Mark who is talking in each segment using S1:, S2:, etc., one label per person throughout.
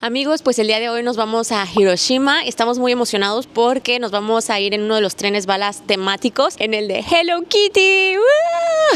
S1: Amigos, pues el día de hoy nos vamos a Hiroshima. Estamos muy emocionados porque nos vamos a ir en uno de los trenes balas temáticos, en el de Hello Kitty. ¡Woo!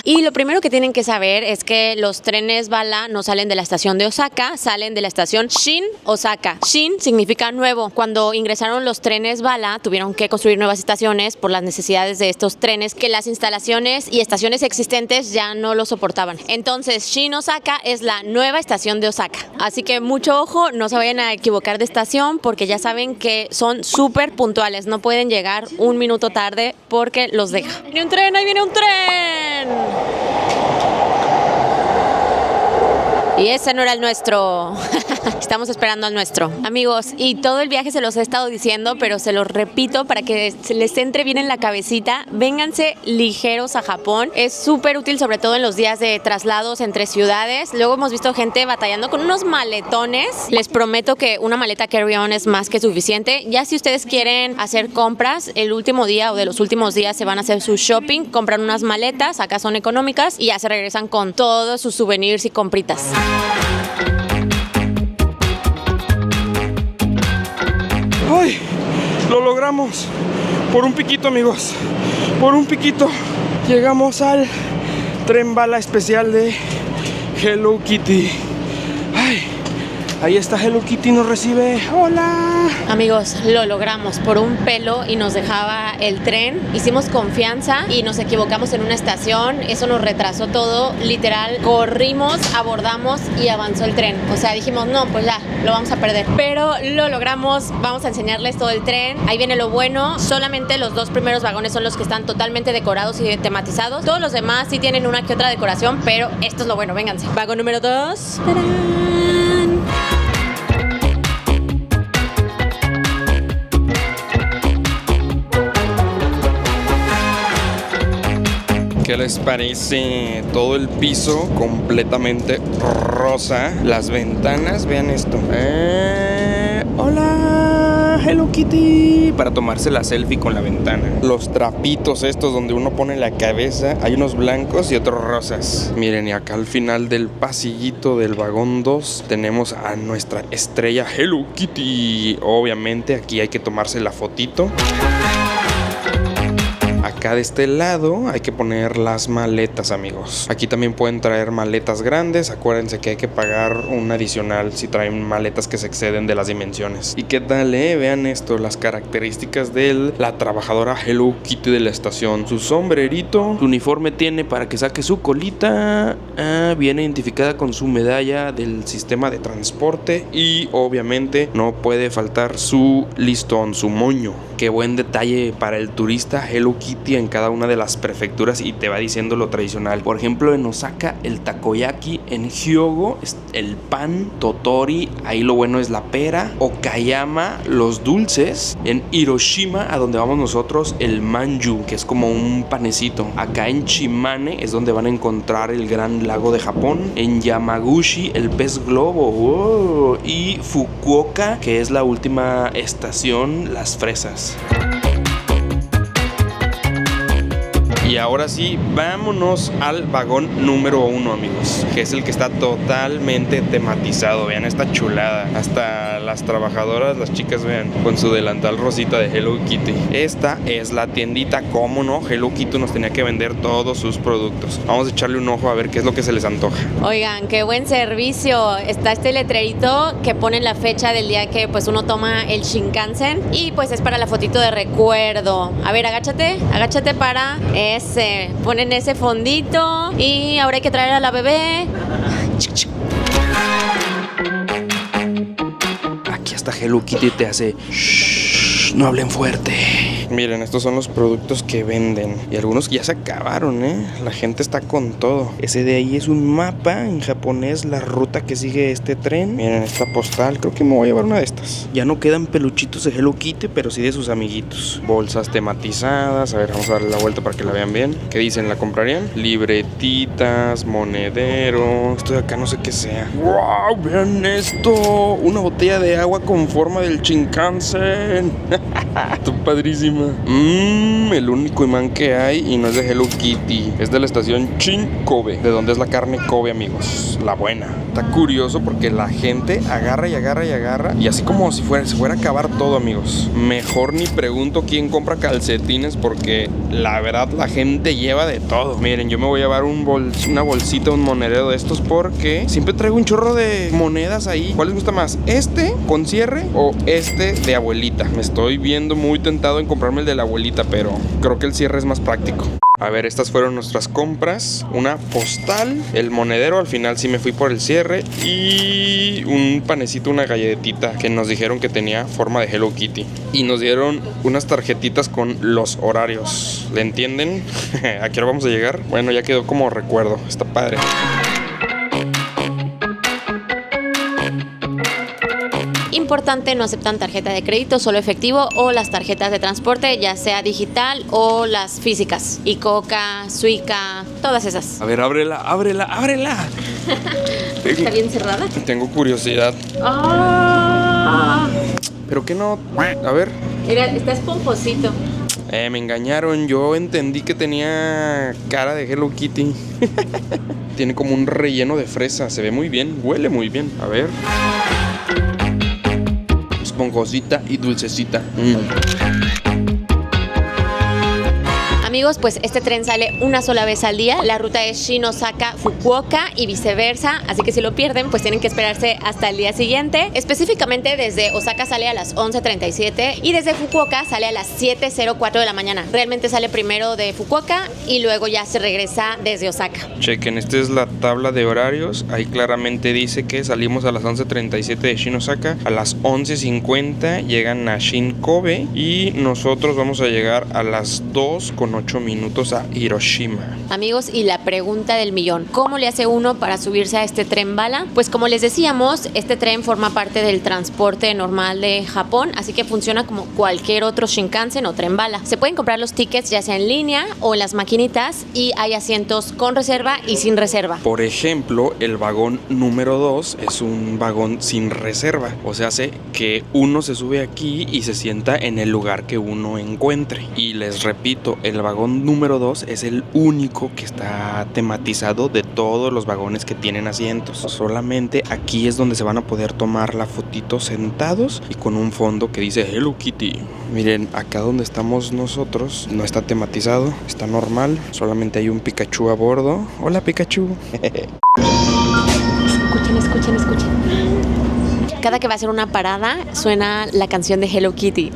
S1: Y lo primero que tienen que saber es que los trenes bala no salen de la estación de Osaka, salen de la estación Shin Osaka. Shin significa nuevo. Cuando ingresaron los trenes bala, tuvieron que construir nuevas estaciones por las necesidades de estos trenes, que las instalaciones y estaciones existentes ya no lo soportaban. Entonces, Shin Osaka es la nueva estación de Osaka. Así que mucho ojo, no se vayan a equivocar de estación porque ya saben que son súper puntuales. No pueden llegar un minuto tarde porque los deja. ¡Viene un tren! ¡Ahí viene un tren! Y ese no era el nuestro. Estamos esperando al nuestro. Amigos, y todo el viaje se los he estado diciendo, pero se los repito para que se les entre bien en la cabecita. Vénganse ligeros a Japón. Es súper útil, sobre todo en los días de traslados entre ciudades. Luego hemos visto gente batallando con unos maletones. Les prometo que una maleta carry-on es más que suficiente. Ya si ustedes quieren hacer compras, el último día o de los últimos días se van a hacer su shopping, compran unas maletas, acá son económicas, y ya se regresan con todos sus souvenirs y compritas.
S2: ¡Ay! Lo logramos. Por un piquito, amigos. Por un piquito. Llegamos al tren bala especial de Hello Kitty. ¡Ay! Ahí está Hello Kitty, nos recibe. ¡Hola!
S1: Amigos, lo logramos por un pelo y nos dejaba el tren. Hicimos confianza y nos equivocamos en una estación. Eso nos retrasó todo. Literal, corrimos, abordamos y avanzó el tren. O sea, dijimos, no, pues ya, lo vamos a perder. Pero lo logramos. Vamos a enseñarles todo el tren. Ahí viene lo bueno. Solamente los dos primeros vagones son los que están totalmente decorados y tematizados. Todos los demás sí tienen una que otra decoración, pero esto es lo bueno. Vénganse. Vagón número 2. ¡Tarán!
S2: ¿Qué les parece? Todo el piso completamente rosa. Las ventanas, vean esto. ¡Hola! Hello Kitty. Para tomarse la selfie con la ventana. Los trapitos estos donde uno pone la cabeza. Hay unos blancos y otros rosas. Miren, y acá al final del pasillito del vagón 2 tenemos a nuestra estrella Hello Kitty. Obviamente aquí hay que tomarse la fotito. Acá de este lado hay que poner las maletas, amigos. Aquí también pueden traer maletas grandes. Acuérdense que hay que pagar un adicional si traen maletas que se exceden de las dimensiones. ¿Y qué tal, Vean esto, las características de la trabajadora Hello Kitty de la estación. Su sombrerito, su uniforme tiene para que saque su colita. Viene identificada con su medalla del sistema de transporte. Y obviamente no puede faltar su listón, su moño. Qué buen detalle para el turista Hello Kitty en cada una de las prefecturas y te va diciendo lo tradicional. Por ejemplo, en Osaka el takoyaki, en Hyogo el pan, Totori, ahí lo bueno es la pera, Okayama los dulces, en Hiroshima, a donde vamos nosotros, el manju, que es como un panecito. Acá en Shimane es donde van a encontrar el gran lago de Japón, en Yamaguchi el pez globo, ¡wow! Y Fukuoka, que es la última estación, las fresas. Y ahora sí, vámonos al vagón número 1, amigos, que es el que está totalmente tematizado. Vean esta chulada. Hasta las trabajadoras, las chicas, vean, con su delantal rosita de Hello Kitty. Esta es la tiendita, cómo no, Hello Kitty nos tenía que vender todos sus productos. Vamos a echarle un ojo a ver qué es lo que se les antoja.
S1: Oigan, qué buen servicio. Está este letrerito que pone la fecha del día que pues uno toma el Shinkansen y pues es para la fotito de recuerdo. A ver, agáchate para ponen ese fondito y ahora hay que traer a la bebé.
S2: Aquí hasta Hello Kitty te hace shh, no hablen fuerte. Miren, estos son los productos que venden. Y algunos ya se acabaron, La gente está con todo. Ese de ahí es un mapa en japonés, la ruta que sigue este tren. Miren esta postal, creo que me voy a llevar una de estas. Ya no quedan peluchitos de Hello Kitty, pero sí de sus amiguitos. Bolsas tematizadas. A ver, vamos a darle la vuelta para que la vean bien. ¿Qué dicen? ¿La comprarían? Libretitas, monedero. Esto de acá no sé qué sea. ¡Wow! Vean esto. Una botella de agua con forma del Shinkansen. Esto padrísimo. El único imán que hay y no es de Hello Kitty. Es de la estación Shin Kobe, de donde es la carne Kobe, amigos. La buena. está curioso porque la gente agarra y agarra y agarra. Y así como si se fuera a acabar todo, amigos. Mejor ni pregunto quién compra calcetines porque la verdad la gente lleva de todo. Miren, yo me voy a llevar una bolsita, un monedero de estos porque siempre traigo un chorro de monedas ahí. ¿Cuál les gusta más? ¿Este con cierre o este de abuelita? Me estoy viendo muy tentado en comprarme el de la abuelita, pero creo que el cierre es más práctico. A ver, estas fueron nuestras compras. Una postal, el monedero, al final sí me fui por el cierre. Y un panecito, una galletita que nos dijeron que tenía forma de Hello Kitty. Y nos dieron unas tarjetitas con los horarios. ¿Le entienden? ¿A qué hora vamos a llegar? Bueno, ya quedó como recuerdo. Está padre.
S1: Importante, no aceptan tarjeta de crédito, solo efectivo o las tarjetas de transporte, ya sea digital o las físicas. Icoca, Suica, todas esas.
S2: A ver, ábrela.
S1: ¿Está bien cerrada?
S2: Tengo curiosidad. ¿Pero qué no? A ver.
S1: Mira, está esponjosito.
S2: Me engañaron, yo entendí que tenía cara de Hello Kitty. Tiene como un relleno de fresa, se ve muy bien, huele muy bien. A ver. Esponjosita y dulcecita.
S1: Amigos, pues este tren sale una sola vez al día. La ruta es Shin, Osaka, Fukuoka y viceversa. Así que si lo pierden, pues tienen que esperarse hasta el día siguiente. Específicamente desde Osaka sale a las 11:37 y desde Fukuoka sale a las 7:04 de la mañana. Realmente sale primero de Fukuoka y luego ya se regresa desde Osaka.
S2: Chequen, esta es la tabla de horarios. Ahí claramente dice que salimos a las 11:37 de Shin, Osaka. A las 11:50 llegan a Shin, Kobe. Y nosotros vamos a llegar a las 2:08 minutos a Hiroshima.
S1: Amigos, y la pregunta del millón: ¿cómo le hace uno para subirse a este tren bala? Pues como les decíamos, este tren forma parte del transporte normal de Japón, así que funciona como cualquier otro Shinkansen o tren bala. Se pueden comprar los tickets ya sea en línea o en las maquinitas y hay asientos con reserva y sin reserva.
S2: Por ejemplo, el vagón número 2 es un vagón sin reserva, o sea, hace que uno se sube aquí y se sienta en el lugar que uno encuentre. Y les repito, el vagón número 2 es el único que está tematizado de todos los vagones que tienen asientos. Solamente aquí es donde se van a poder tomar la fotito sentados y con un fondo que dice Hello Kitty. Miren, acá donde estamos nosotros no está tematizado, está normal, solamente hay un Pikachu a bordo. Hola, Pikachu.
S1: Escuchen. Cada que va a hacer una parada suena la canción de Hello Kitty.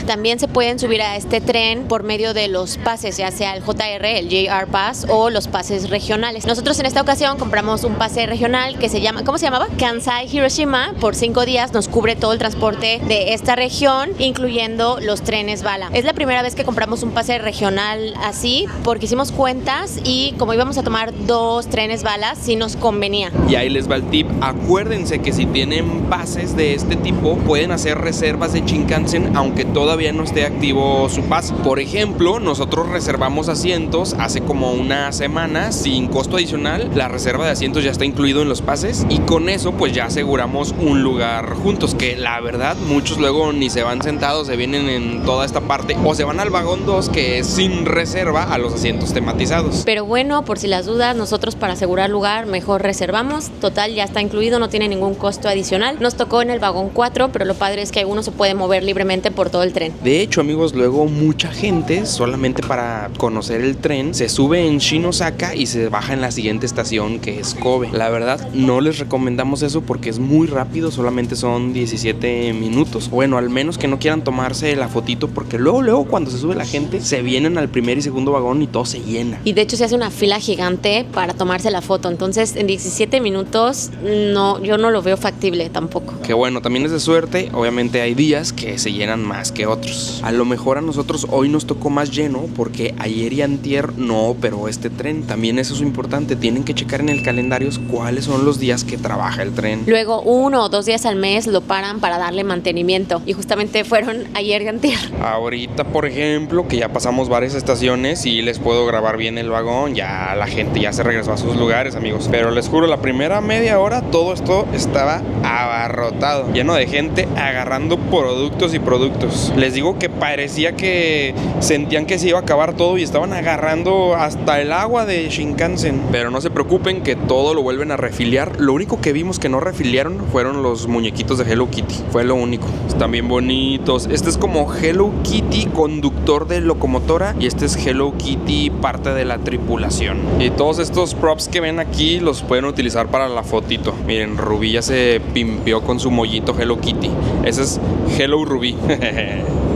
S1: También se pueden subir a este tren por medio de los pases, ya sea el JR, el JR Pass o los pases regionales. Nosotros en esta ocasión compramos un pase regional que se llama, ¿cómo se llamaba? Kansai Hiroshima. Por 5 días nos cubre todo el transporte de esta región, incluyendo los trenes bala. Es la primera vez que compramos un pase regional así, porque hicimos cuentas y como íbamos a tomar 2 trenes bala, sí nos convenía.
S2: Y ahí les va el tip. Acuérdense que si tienen pases de este tipo, pueden hacer reservas de Shinkansen, aunque todavía no esté activo su pase. Por ejemplo, nosotros reservamos asientos hace como una semana sin costo adicional. La reserva de asientos ya está incluido en los pases y con eso pues ya aseguramos un lugar juntos, que la verdad muchos luego ni se van sentados, se vienen en toda esta parte o se van al vagón 2 que es sin reserva a los asientos tematizados.
S1: Pero bueno, por si las dudas, nosotros para asegurar lugar mejor reservamos. Total, ya está incluido, no tiene ningún costo adicional. Nos tocó en el vagón 4, pero lo padre es que uno se puede mover libremente por todo el tren.
S2: De hecho, amigos, luego mucha gente solamente para conocer el tren se sube en Shin, Osaka y se baja en la siguiente estación que es Kobe. La verdad no les recomendamos eso porque es muy rápido, solamente son 17 minutos. Bueno, al menos que no quieran tomarse la fotito porque luego cuando se sube la gente se vienen al primer y segundo vagón y todo se llena.
S1: Y de hecho se hace una fila gigante para tomarse la foto, entonces en 17 minutos no, yo no lo veo factible tampoco.
S2: Que bueno, también es de suerte, obviamente hay días que se llenan más que otros. A lo mejor a nosotros hoy nos tocó más lleno porque ayer y antier no operó este tren. También eso es importante, tienen que checar en el calendario cuáles son los días que trabaja el tren.
S1: Luego 1 o 2 días al mes lo paran para darle mantenimiento y justamente fueron ayer y antier.
S2: Ahorita, por ejemplo, que ya pasamos varias estaciones y les puedo grabar bien el vagón, ya la gente ya se regresó a sus lugares, amigos. Pero les juro, la primera media hora todo esto estaba abarrotado, lleno de gente agarrando productos y productos. Les digo que parecía que sentían que se iba a acabar todo y estaban agarrando hasta el agua de Shinkansen. Pero no se preocupen que todo lo vuelven a refiliar. Lo único que vimos que no refiliaron fueron los muñequitos de Hello Kitty. Fue lo único. Están bien bonitos. Este es como Hello Kitty conductor de locomotora y este es Hello Kitty parte de la tripulación. Y todos estos props que ven aquí los pueden utilizar para la fotito. Miren, Rubí ya se pimpeó con su mollito Hello Kitty. Ese es Hello Rubí.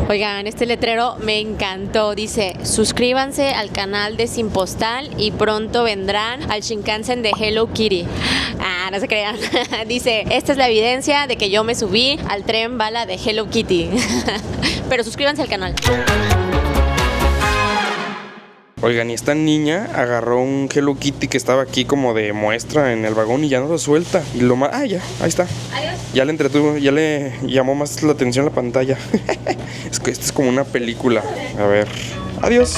S1: Oigan, este letrero me encantó. Dice, suscríbanse al canal de Sin Postal y pronto vendrán al Shinkansen de Hello Kitty. Ah, no se crean. Dice, esta es la evidencia de que yo me subí al tren bala de Hello Kitty. Pero suscríbanse al canal.
S2: Oigan, y esta niña agarró un Hello Kitty que estaba aquí como de muestra en el vagón y ya no lo suelta. Y lo más... ya, ahí está.
S1: Adiós.
S2: Ya le entretuvo, ya le llamó más la atención la pantalla. Es que esto es como una película. A ver. Adiós.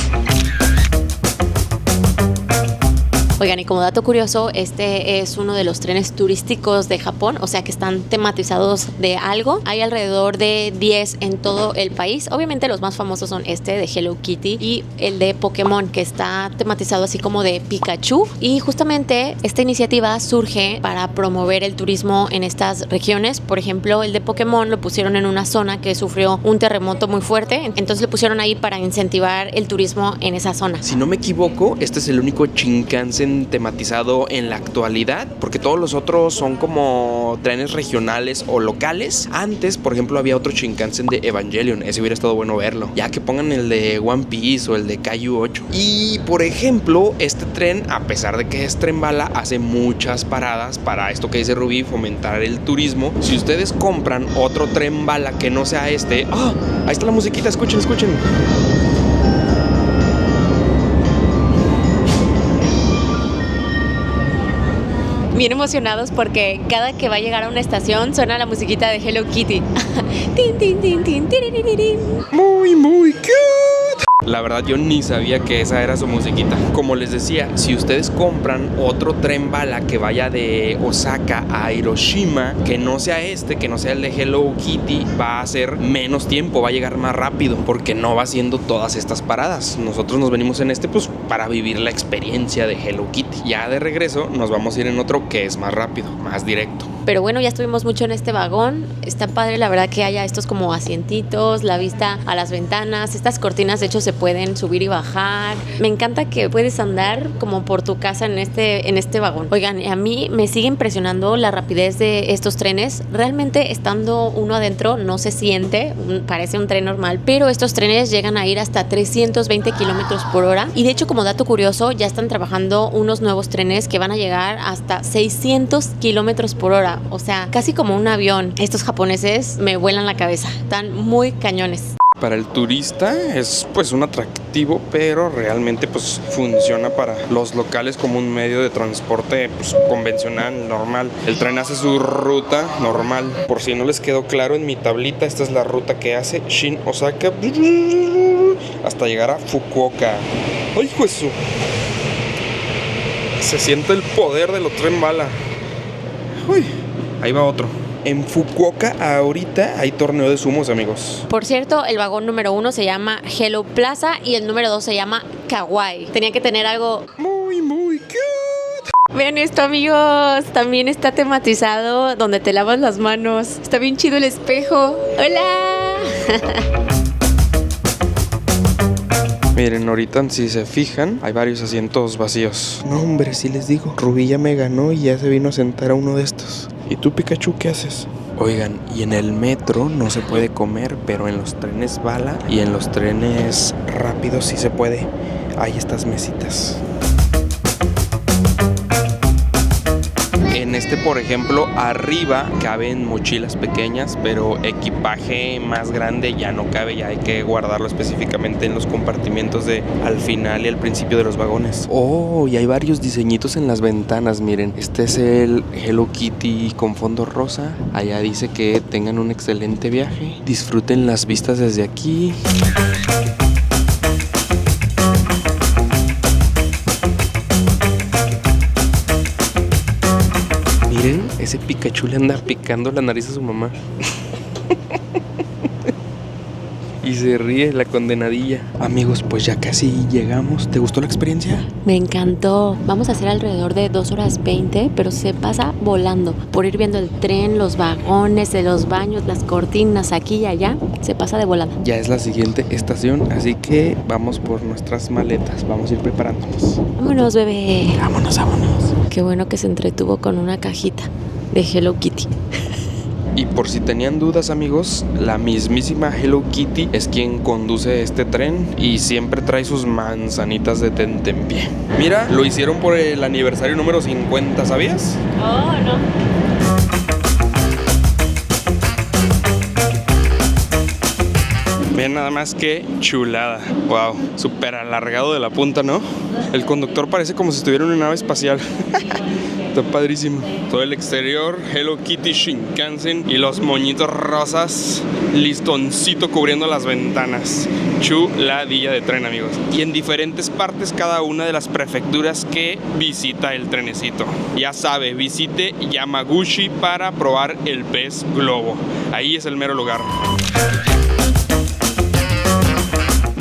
S1: Oigan, y como dato curioso, este es uno de los trenes turísticos de Japón, o sea que están tematizados de algo. Hay alrededor de 10 en todo el país. Obviamente los más famosos son este de Hello Kitty y el de Pokémon, que está tematizado así como de Pikachu. Y justamente esta iniciativa surge para promover el turismo en estas regiones. Por ejemplo, el de Pokémon lo pusieron en una zona que sufrió un terremoto muy fuerte, entonces lo pusieron ahí para incentivar el turismo en esa zona.
S2: Si no me equivoco, este es el único Shinkansen tematizado en la actualidad, porque todos los otros son como trenes regionales o locales. Antes, por ejemplo, había otro Shinkansen de Evangelion, ese hubiera estado bueno verlo, ya que pongan el de One Piece o el de Kaiju 8. Y por ejemplo, este tren, a pesar de que es tren bala, hace muchas paradas para esto que dice Rubí, fomentar el turismo. Si ustedes compran otro tren bala que no sea este, ahí está la musiquita, escuchen.
S1: Bien emocionados porque cada que va a llegar a una estación suena la musiquita de Hello Kitty. Tin, tin, tin, tin, tiriririn.
S2: Muy cute. La verdad yo ni sabía que esa era su musiquita. Como les decía, si ustedes compran otro tren bala que vaya de Osaka a Hiroshima, que no sea que no sea el de Hello Kitty, va a ser menos tiempo, va a llegar más rápido, porque no va haciendo todas estas paradas. Nosotros nos venimos en este pues para vivir la experiencia de Hello Kitty. Ya de regreso nos vamos a ir en otro que es más rápido, más directo.
S1: Pero bueno, ya estuvimos mucho en este vagón. Está padre, la verdad, que haya estos como asientitos, la vista a las ventanas. Estas cortinas, de hecho, se pueden subir y bajar. Me encanta que puedes andar como por tu casa en este vagón. Oigan, a mí me sigue impresionando la rapidez de estos trenes. Realmente, estando uno adentro, no se siente, parece un tren normal, pero estos trenes llegan a ir hasta 320 kilómetros por hora. Y de hecho, como dato curioso, ya están trabajando unos nuevos trenes que van a llegar hasta 600 kilómetros por hora. O sea, casi como un avión. Estos japoneses me vuelan la cabeza. Están muy cañones.
S2: Para el turista es pues un atractivo, pero realmente pues funciona para los locales como un medio de transporte pues convencional, normal. El tren hace su ruta normal. Por si no les quedó claro en mi tablita, esta es la ruta que hace Shin Osaka hasta llegar a Fukuoka. ¡Ay, Jesús! Se siente el poder de los tren bala. Uy, ahí va otro. En Fukuoka ahorita hay torneo de sumos, amigos.
S1: Por cierto, el vagón número 1 se llama Hello Plaza y el número 2 se llama Kawaii. Tenía que tener algo
S2: muy cute.
S1: Vean esto, amigos. También está tematizado donde te lavas las manos. Está bien chido el espejo. ¡Hola!
S2: Miren, ahorita si se fijan, hay varios asientos vacíos. No, hombre, si les digo, Rubí ya me ganó y ya se vino a sentar a uno de estos. ¿Y tú, Pikachu, qué haces? Oigan, y en el metro no se puede comer, pero en los trenes bala y en los trenes rápidos sí se puede. Hay estas mesitas. En este, por ejemplo, arriba caben mochilas pequeñas, pero equipaje más grande ya no cabe, ya hay que guardarlo específicamente en los compartimientos de al final y al principio de los vagones. Oh, y hay varios diseñitos en las ventanas, miren. Este es el Hello Kitty con fondo rosa. Allá dice que tengan un excelente viaje. Disfruten las vistas desde aquí. Miren, ese Pikachu le anda picando la nariz a su mamá. Y se ríe la condenadilla. Amigos, pues ya casi llegamos. ¿Te gustó la experiencia?
S1: Me encantó. Vamos a hacer alrededor de 2 horas 20, pero se pasa volando. Por ir viendo el tren, los vagones, de los baños, las cortinas aquí y allá, se pasa de volada.
S2: Ya es la siguiente estación, así que vamos por nuestras maletas. Vamos a ir preparándonos.
S1: Vámonos, bebé.
S2: Vámonos.
S1: Qué bueno que se entretuvo con una cajita de Hello Kitty.
S2: Y por si tenían dudas, amigos, la mismísima Hello Kitty es quien conduce este tren y siempre trae sus manzanitas de tentempié. Mira, lo hicieron por el aniversario número 50, ¿sabías?
S1: Oh, no.
S2: Vean nada más que chulada. Wow, súper alargado de la punta, ¿no? El conductor parece como si estuviera en una nave espacial. Está padrísimo. Todo el exterior, Hello Kitty Shinkansen y los moñitos rosas, listoncito cubriendo las ventanas. Chuladilla de tren, amigos. Y en diferentes partes cada una de las prefecturas que visita el trenecito. Ya sabe, visite Yamaguchi para probar el pez globo. Ahí es el mero lugar.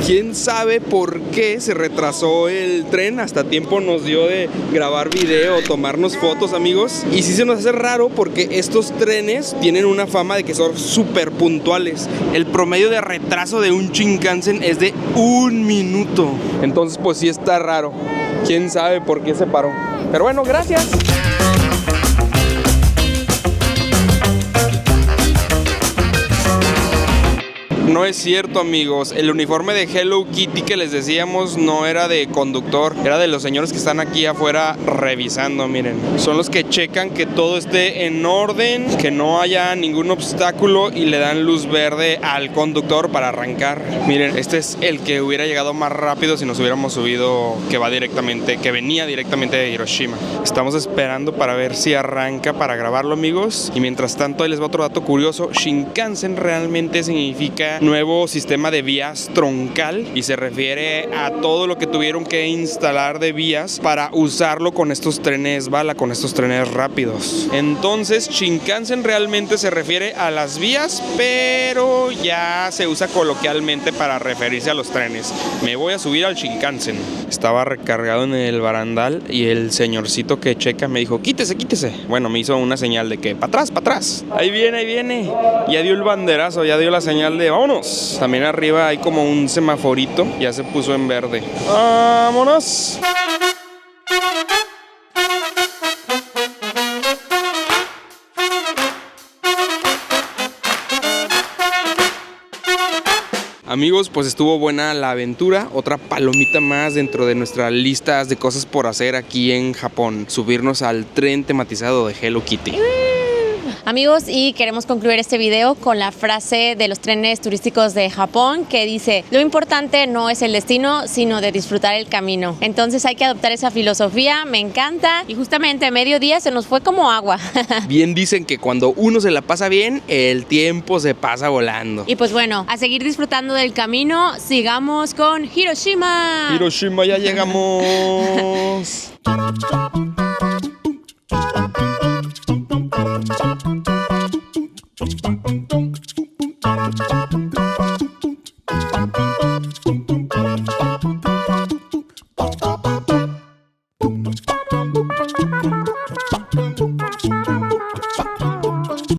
S2: ¿Quién sabe por qué se retrasó el tren? Hasta tiempo nos dio de grabar video, tomarnos fotos, amigos. Y sí se nos hace raro porque estos trenes tienen una fama de que son súper puntuales. El promedio de retraso de un Shinkansen es de 1 minuto. Entonces, pues sí está raro. ¿Quién sabe por qué se paró? Pero bueno, gracias. No es cierto, amigos. El uniforme de Hello Kitty que les decíamos no era de conductor, era de los señores que están aquí afuera revisando, miren. Son los que checan que todo esté en orden, que no haya ningún obstáculo y le dan luz verde al conductor para arrancar. Miren, este es el que hubiera llegado más rápido si nos hubiéramos subido, que venía directamente de Hiroshima. Estamos esperando para ver si arranca para grabarlo, amigos. Y mientras tanto, ahí les va otro dato curioso. Shinkansen realmente significa nuevo sistema de vías troncal y se refiere a todo lo que tuvieron que instalar de vías para usarlo con estos trenes bala, con estos trenes rápidos. Entonces Shinkansen realmente se refiere a las vías, pero ya se usa coloquialmente para referirse a los trenes. Me voy a subir al Shinkansen. Estaba recargado en el barandal y el señorcito que checa me dijo, quítese. Bueno, me hizo una señal de que para atrás. Ahí viene. Ya dio el banderazo, ya dio la señal de vámonos. También arriba hay como un semaforito, ya se puso en verde. ¡Vámonos! Amigos, pues estuvo buena la aventura. Otra palomita más dentro de nuestras listas de cosas por hacer aquí en Japón. Subirnos al tren tematizado de Hello Kitty.
S1: Amigos, y queremos concluir este video con la frase de los trenes turísticos de Japón que dice: lo importante no es el destino, sino de disfrutar el camino. Entonces hay que adoptar esa filosofía, me encanta. Y justamente mediodía se nos fue como agua.
S2: Bien dicen que cuando uno se la pasa bien, el tiempo se pasa volando.
S1: Y pues bueno, a seguir disfrutando del camino, sigamos con Hiroshima.
S2: Hiroshima, ya llegamos.